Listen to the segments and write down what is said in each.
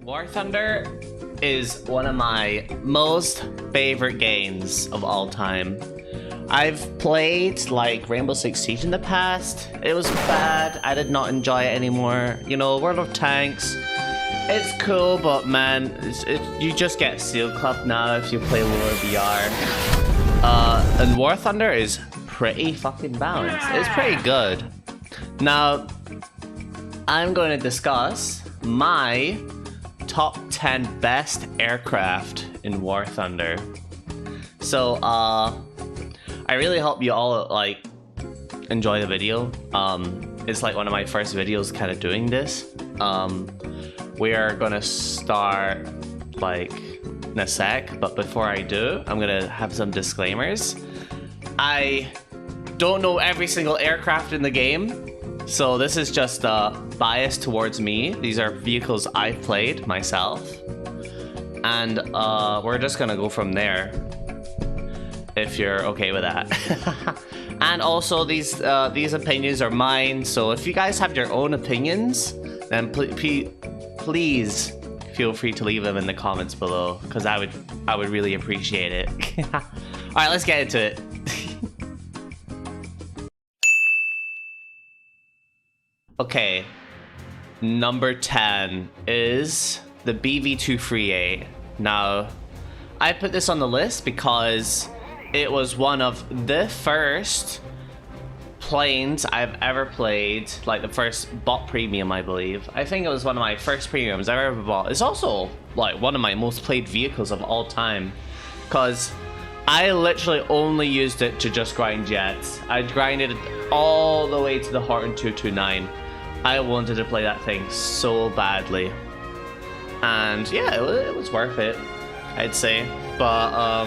War Thunder is one of my most favorite games of all time. I've played like Rainbow Six Siege in the past. It was bad. I did not enjoy it anymore. You know, World of Tanks, it's cool, but man, you just get Seal Club now if you play lower VR. And War Thunder is pretty fucking balanced. It's pretty good. Now, I'm going to discuss my top 10 best aircraft in War Thunder. So, I really hope you all like enjoy the video. It's like one of my first videos kind of doing this. We are gonna start like in a sec, but before I do, I'm gonna have some disclaimers. I don't know every single aircraft in the game, so this is just bias towards me. These are vehicles I've played myself, and we're just gonna go from there, if you're okay with that. And also, these opinions are mine, so if you guys have your own opinions, then please feel free to leave them in the comments below, because I would really appreciate it. All right, let's get into it. Okay, number 10 is the BV238. Now, I put this on the list because it was one of the first planes I've ever played, like the first bot premium, I believe. I think it was one of my first premiums I've ever bought. It's also like one of my most played vehicles of all time, because I literally only used it to just grind jets. I grinded it all the way to the Horton 229. I wanted to play that thing so badly, and yeah, it was worth it, I'd say. But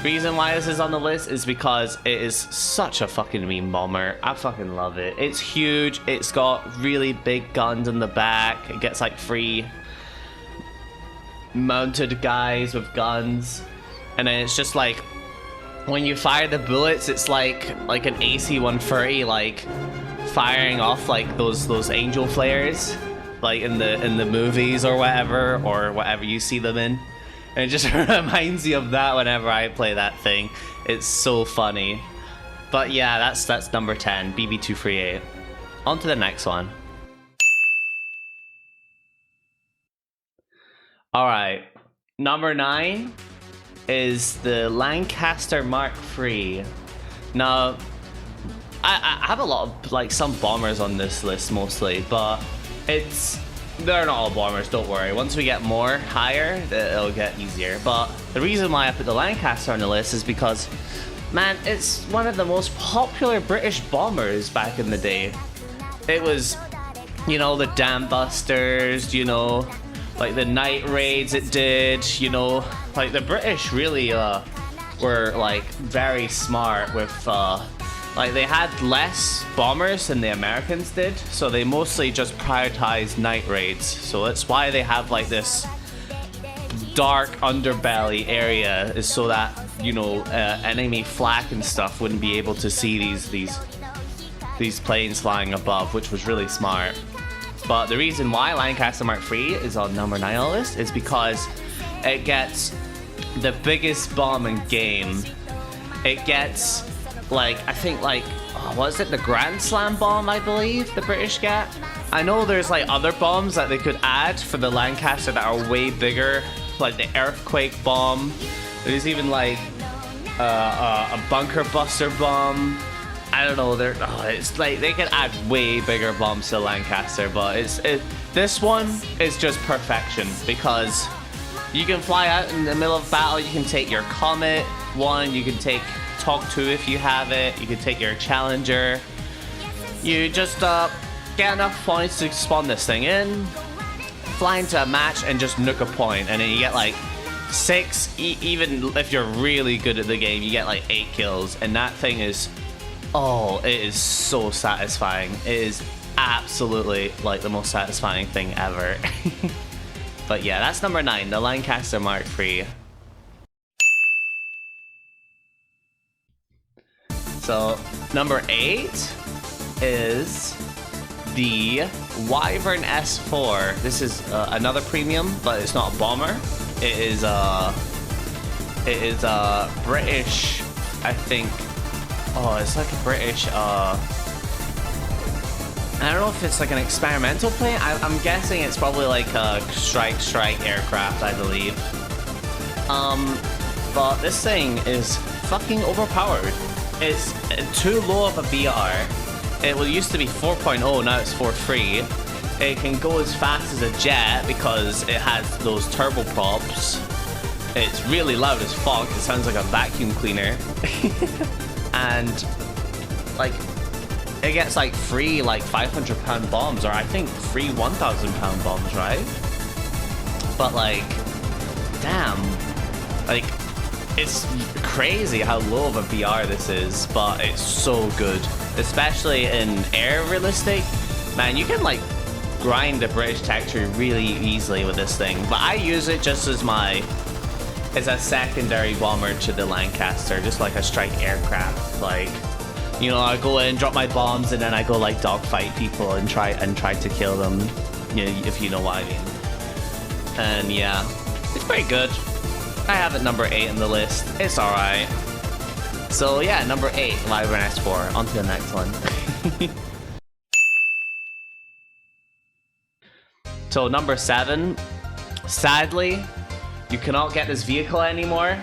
reason why this is on the list is because it is such a fucking meme bomber. I fucking love it. It's huge. It's got really big guns in the back. It gets like 3 mounted guys with guns, and then it's just like when you fire the bullets, it's like an AC-130, like firing off like those angel flares, like in the movies or whatever you see them in. And it just reminds me of that whenever I play that thing. It's so funny. But yeah, that's number 10, BB238. On to the next one. Alright, number 9 is the Lancaster Mk100. Now, I have a lot of like some bombers on this list mostly, but they're not all bombers, don't worry. Once we get more higher, it'll get easier. But the reason why I put the Lancaster on the list is because, man, it's one of the most popular British bombers back in the day. It was, you know, the Dam Busters, you know, like the night raids it did, you know, like the British really were like very smart with like they had less bombers than the Americans did, so they mostly just prioritized night raids. So that's why they have like this dark underbelly area, is so that, you know, enemy flak and stuff wouldn't be able to see these planes flying above, which was really smart. But the reason why Lancaster Mk100 is on number 9 on the list is because it gets the biggest bomb in game. It gets like, I think like, what is it, the Grand Slam bomb, I believe the British get. I know there's like other bombs that they could add for the Lancaster that are way bigger, like the Earthquake bomb. There's even like a Bunker Buster bomb. I don't know, it's like they can add way bigger bombs to Lancaster, but this one is just perfection, because you can fly out in the middle of battle. You can take your Comet 1, you can take Talk 2 if you have it, you can take your Challenger. You just get enough points to spawn this thing in, fly into a match and just nuke a point, and then you get like 6, even if you're really good at the game, you get like 8 kills, and that thing is, oh, it is so satisfying. It is absolutely like the most satisfying thing ever. But yeah, that's number 9, the Lancaster Mk100. So number 8 is the Wyvern S4. This is another premium, but it's not a bomber. It is British, I think. Oh, it's like a British, I don't know if it's like an experimental plane. I'm guessing it's probably like a strike aircraft, I believe. But this thing is fucking overpowered. It's too low of a BR. It used to be 4.0, now it's 4.3. It can go as fast as a jet because it has those turboprops. It's really loud as fuck. It sounds like a vacuum cleaner. And like it gets like free like 500-pound bombs, or I think free 1,000-pound bombs, right? But like, damn, like it's crazy how low of a BR this is, but it's so good, especially in air realistic. Man, you can like grind the British texture really easily with this thing, but I use it just as a secondary bomber to the Lancaster, just like a strike aircraft. Like, you know, I go in, drop my bombs, and then I go like dogfight people and try to kill them, you know, if you know what I mean. And yeah, it's pretty good. I have it number 8 in the list. It's alright. So yeah, number 8, Wyvern S4. On to the next one. So number 7, sadly, you cannot get this vehicle anymore,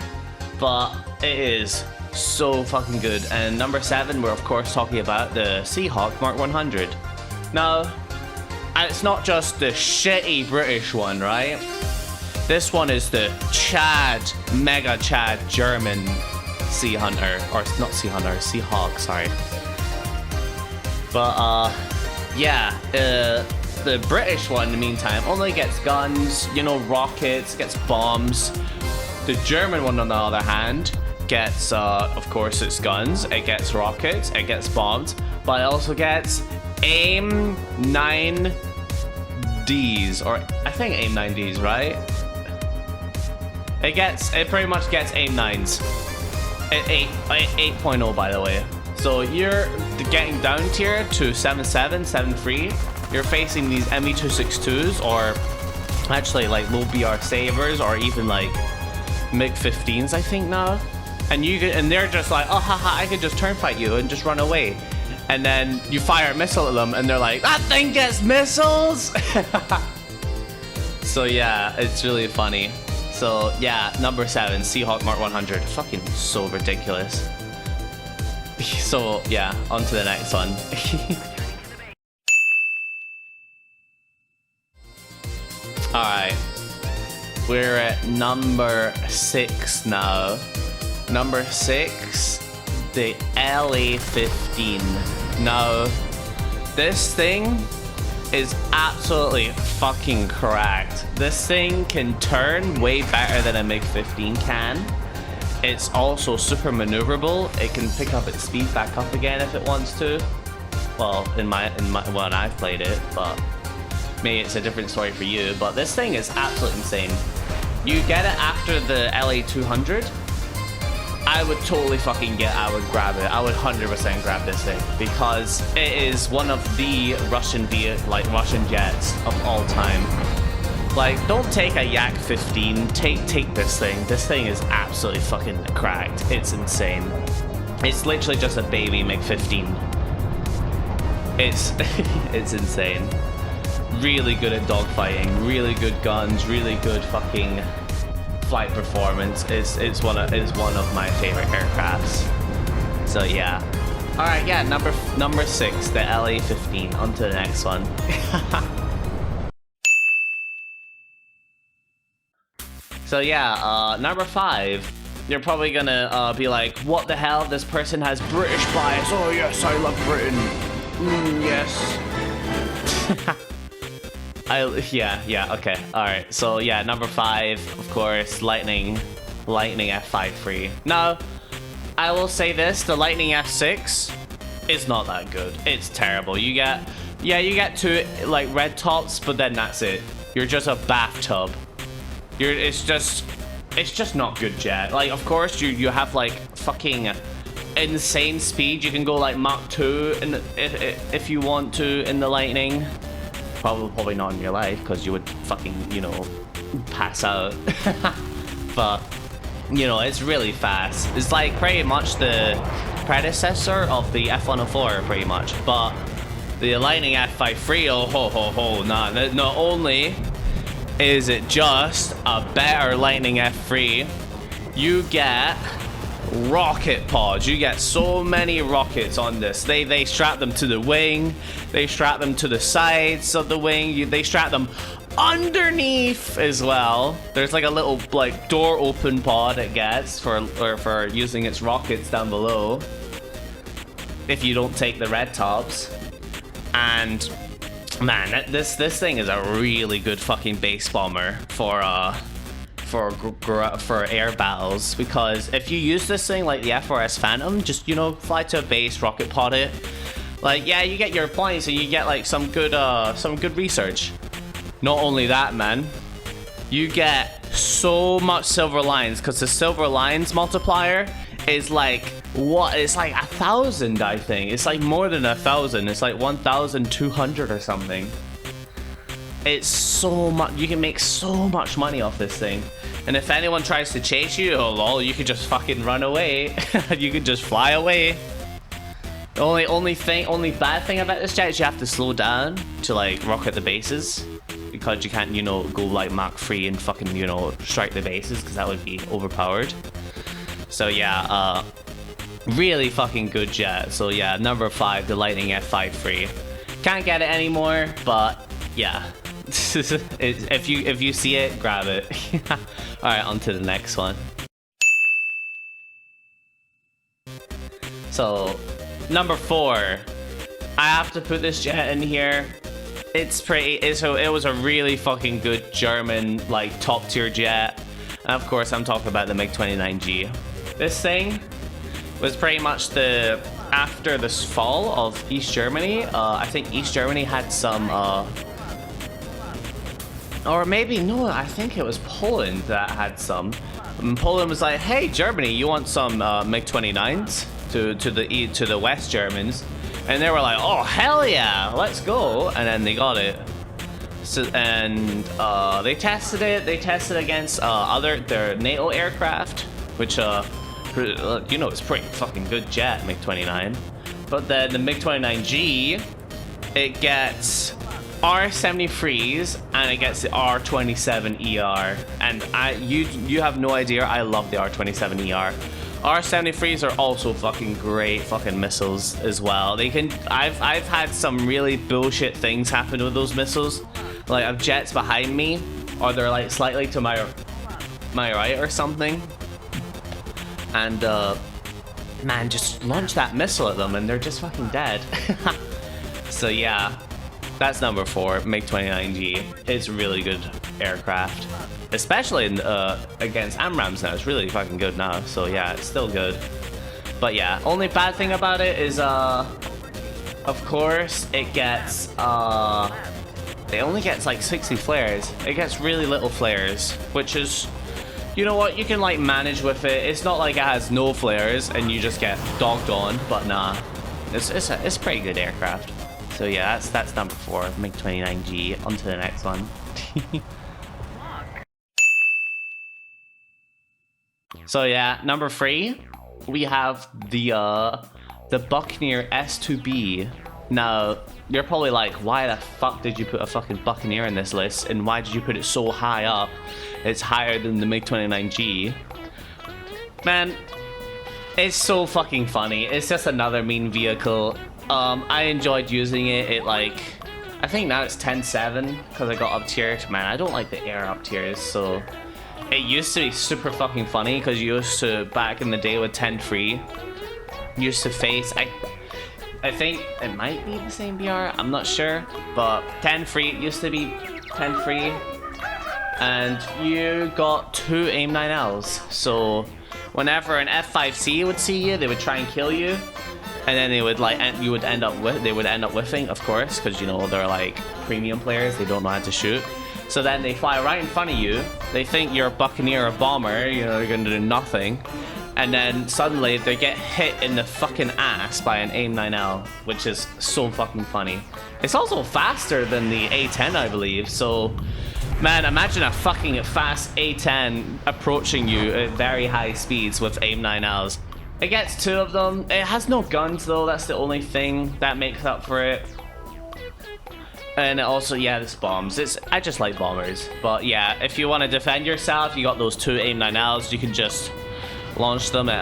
but it is so fucking good. And number 7, we're of course talking about the Seahawk Mk100. Now, it's not just the shitty British one, right? This one is the Mega Chad German Sea Hunter, or not Sea Hunter, Seahawk, sorry. But yeah, the British one, in the meantime, only gets guns, you know, rockets, gets bombs. The German one, on the other hand, gets, of course, its guns, it gets rockets, it gets bombs, but it also gets AIM 9Ds, or I think AIM 9Ds, right? It pretty much gets AIM 9s. 8.0, by the way. So you're getting down tier to 7.7, 7.3. You're facing these ME262s, or actually like low BR savers, or even like Mk100s, I think now. And they're just like, oh haha, I can just turn fight you and just run away. And then you fire a missile at them and they're like, that thing gets missiles! So yeah, it's really funny. So yeah, number 7, Seahawk Mk100. Fucking so ridiculous. So yeah, on to the next one. Alright, we're at number 6 now. Number 6, the LA-15. Now, this thing is absolutely fucking cracked. This thing can turn way better than a Mk100 can. It's also super maneuverable. It can pick up its speed back up again if it wants to. Well, in my when I've played it, but maybe it's a different story for you. But this thing is absolutely insane. You get it after the LA-200. I would totally fucking I would grab it. I would 100% grab this thing because it is one of the Russian jets of all time. Like, don't take a Yak 15. Take this thing. This thing is absolutely fucking cracked. It's insane. It's literally just a baby Mk100. It's insane. Really good at dogfighting. Really good guns. Really good fucking flight performance. It's one of my favorite aircrafts. So yeah. All right, yeah. Number 6, the LA-15. On to the next one. So yeah, number 5. You're probably gonna be like, what the hell? This person has British bias. Oh yes, I love Britain. Yes. Yeah, okay, alright. So yeah, number 5, of course, Lightning F53. Now, I will say this, the Lightning F6 is not that good. It's terrible. You get 2 like red tops, but then that's it. You're just a bathtub. It's just not good jet. Like, of course, you have like fucking insane speed. You can go like Mach 2 if you want to in the lightning. Probably not in your life, because you would fucking, you know, pass out. But, you know, it's really fast. It's like pretty much the predecessor of the F104, pretty much. But the Lightning F53, oh ho ho ho, nah, not only is it just a better Lightning F3, you get rocket pods. You get so many rockets on this. They strap them to the wing, they strap them to the sides of the wing, they strap them underneath as well. There's like a little like door open pod it gets for using its rockets down below if you don't take the red tops. And man, this thing is a really good fucking base bomber for air battles, because if you use this thing like the F4S Phantom, just, you know, fly to a base, rocket pod it, like, yeah, you get your points and you get like some good research. Not only that, man, you get so much silver lines, because the silver lines multiplier is like, what, it's like 1,000, I think. It's like more than 1,000. It's like 1,200 or something. It's so much. You can make so much money off this thing. And if anyone tries to chase you, oh lol, you could just fucking run away. You could just fly away. The only bad thing about this jet is you have to slow down to like rocket the bases, because you can't, you know, go like Mach 3 and fucking, you know, strike the bases, because that would be overpowered. So yeah, really fucking good jet. So yeah, number 5, the Lightning F53. Can't get it anymore, but yeah. If you see it, grab it. Alright, on to the next one. So, number 4. I have to put this jet in here. It was a really fucking good German, like, top tier jet. And of course, I'm talking about the Mk100. This thing was pretty much after this fall of East Germany. I think East Germany had some, or maybe, no, I think it was Poland that had some. And Poland was like, hey, Germany, you want some Mk29s to the West Germans? And they were like, oh, hell yeah, let's go. And then they got it. So, and they tested it. They tested against their NATO aircraft, which, you know, it's pretty fucking good jet, Mk29. But then the Mk29G, it gets R73s and it gets the R27ER, and you have no idea, I love the R27ER. R73s are also fucking great fucking missiles as well. They can, I've had some really bullshit things happen with those missiles. Like, I have jets behind me, or they're like slightly to my right or something, and man, just launch that missile at them and they're just fucking dead. So yeah, that's number 4, Mk29G. It's a really good aircraft, especially against AMRAAMs now. It's really fucking good now, so yeah, it's still good. But yeah, only bad thing about it is, of course, it gets, it only gets like 60 flares. It gets really little flares, which is, you know what, you can like manage with it. It's not like it has no flares and you just get dogged on, but nah, it's a pretty good aircraft. So yeah, that's number 4, Mk29G. On to the next one. So yeah, number 3, we have the Buccaneer S2B. Now, you're probably like, why the fuck did you put a fucking Buccaneer in this list? And why did you put it so high up? It's higher than the Mk29G. Man, it's so fucking funny. It's just another mean vehicle. I enjoyed using it. It like, I think now it's 10.7 because I got up tier. Man, I don't like the air up tiers, so it used to be super fucking funny because you used to, back in the day with 10.3, used to face, I think it might be the same BR, I'm not sure, but 10.3 used to be 10.3, and you got 2 AIM-9Ls. So whenever an F5C would see you, they would try and kill you. And then they would like, they would end up whiffing, of course, because, you know, they're like premium players, they don't know how to shoot. So then they fly right in front of you. They think you're a Buccaneer or a bomber, you know, they're gonna do nothing. and then suddenly they get hit in the fucking ass by an AIM-9L, which is so fucking funny. It's also faster than the A10, I believe, so man, imagine a fucking fast A10 approaching you at very high speeds with AIM-9Ls. It gets 2 of them. It has no guns though, that's the only thing that makes up for it. And it also, yeah, this bombs. I just like bombers. But yeah, if you want to defend yourself, you got those 2 AIM-9Ls, you can just launch them at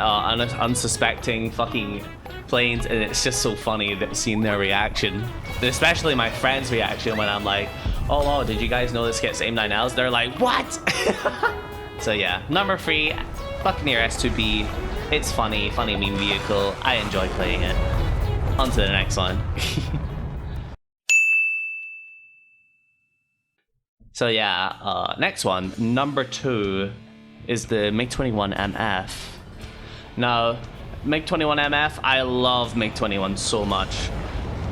unsuspecting fucking planes, and it's just so funny that seeing their reaction. Especially my friend's reaction when I'm like, oh, did you guys know this gets AIM-9Ls? They're like, what? So yeah, number 3, Buccaneer S2B. It's funny meme vehicle. I enjoy playing it. On to the next one. So yeah, next one, number 2 is the Mk100 MF. Now, Mk100 MF, I love Mk100 so much.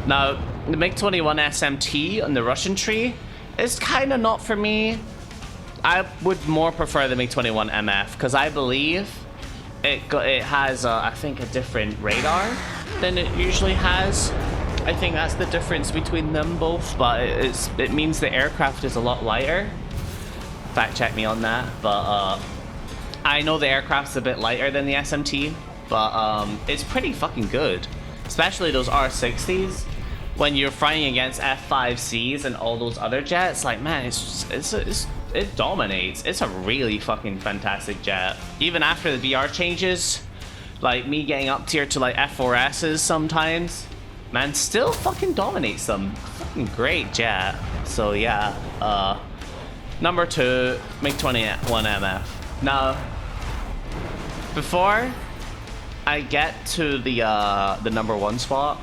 Now, the Mk100 SMT on the Russian tree is kind of not for me. I would more prefer the Mk100 MF because I believe it has, I think, a different radar than it usually has. I think that's the difference between them both, but it means the aircraft is a lot lighter. Fact check me on that, but I know the aircraft's a bit lighter than the SMT, but it's pretty fucking good. Especially those R60s. When you're fighting against F5Cs and all those other jets, like man, it dominates. It's a really fucking fantastic jet. Even after the VR changes, like me getting up tier to like F4Ss sometimes, man, still fucking dominates them. Fucking great jet. So yeah, number 2, Mk100 MF. Now, before I get to the number 1 spot,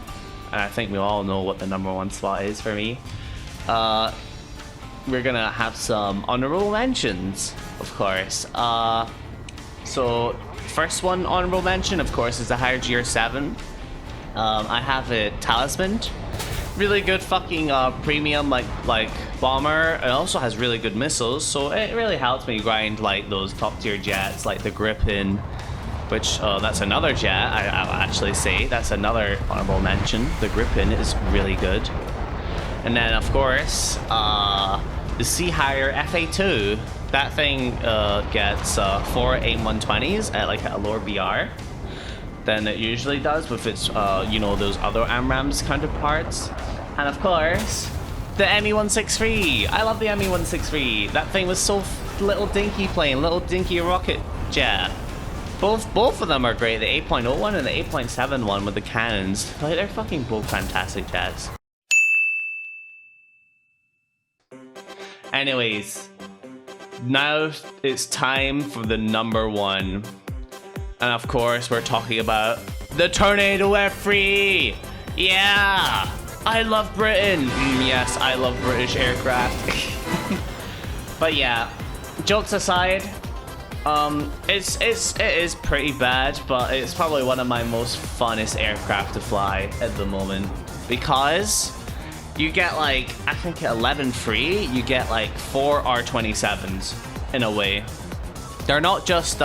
and I think we all know what the number 1 spot is for me, we're gonna have some honorable mentions, of course. So first one honorable mention, of course, is the Higher GR7. I have a Talisman, really good fucking premium like bomber. It also has really good missiles, so it really helps me grind like those top tier jets like the Gripen, which that's another jet. I'll actually say that's another honorable mention. The Gripen is really good. And then of course the Seahawk FA2. That thing gets 4 AIM-120s at like a lower BR than it usually does with its, you know, those other AMRAAMs counterparts. And of course, the ME-163. I love the ME-163. That thing was so little dinky plane, little dinky rocket jet. Both of them are great. The 8.01 and the 8.71 with the cannons. Like, they're fucking both fantastic jets. Anyways, now it's time for the number 1. And of course, we're talking about the Tornado F3. Yeah, I love Britain. Yes, I love British aircraft. But yeah, jokes aside, it is pretty bad, but it's probably one of my most funnest aircraft to fly at the moment because you get like, I think at 11 free, you get like 4 R27s in a way. They're not just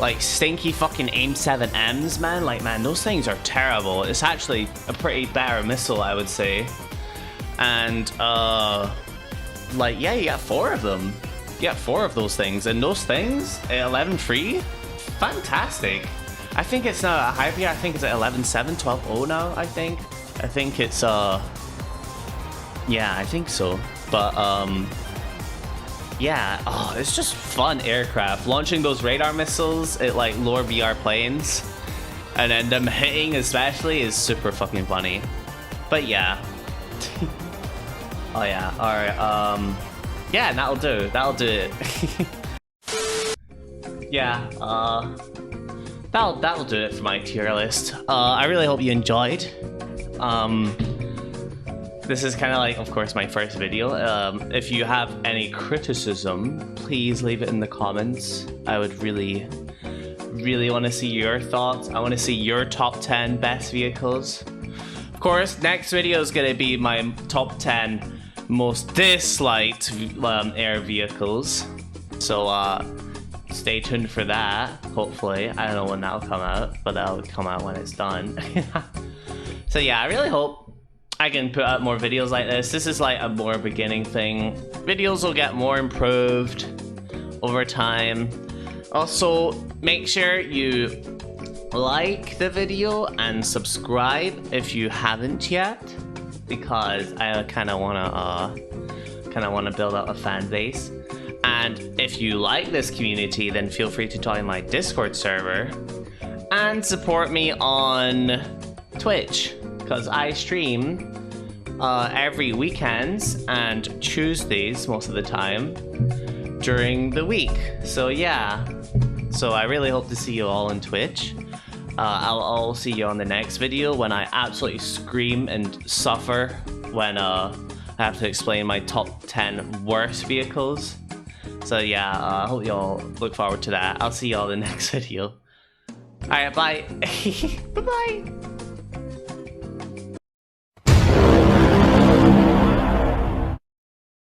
like stinky fucking AIM-7Ms, man. Like, man, those things are terrible. It's actually a pretty better missile, I would say. And like, yeah, you got 4 of them. You get 4 of those things, and those things at 11 free, fantastic. I think it's now at higher, I think it's at 11.7, 12.0 now. I think it's yeah, I think so. But yeah, oh, it's just fun aircraft. Launching those radar missiles at like lower BR planes, and then them hitting especially is super fucking funny. But yeah. Oh yeah, alright, yeah, that'll do it. Yeah, that'll do it for my tier list. I really hope you enjoyed. This is kind of like, of course, my first video. If you have any criticism, please leave it in the comments. I would really want to see your thoughts. I want to see your top 10 best vehicles. Of course, next video is going to be my top 10 most disliked air vehicles. So stay tuned for that, hopefully. I don't know when that'll come out, but that'll come out when it's done. So yeah, I really hope I can put out more videos like this. This is like a more beginning thing. Videos will get more improved over time. Also, make sure you like the video and subscribe if you haven't yet, because I kind of wanna build up a fan base. And if you like this community, then feel free to join my Discord server and support me on Twitch, because I stream every weekends and Tuesdays most of the time during the week. So yeah, so I really hope to see you all on Twitch. I'll see you on the next video when I absolutely scream and suffer when I have to explain my top 10 worst vehicles. So yeah, I hope you all look forward to that. I'll see you all in the next video. Alright, bye. Bye-bye.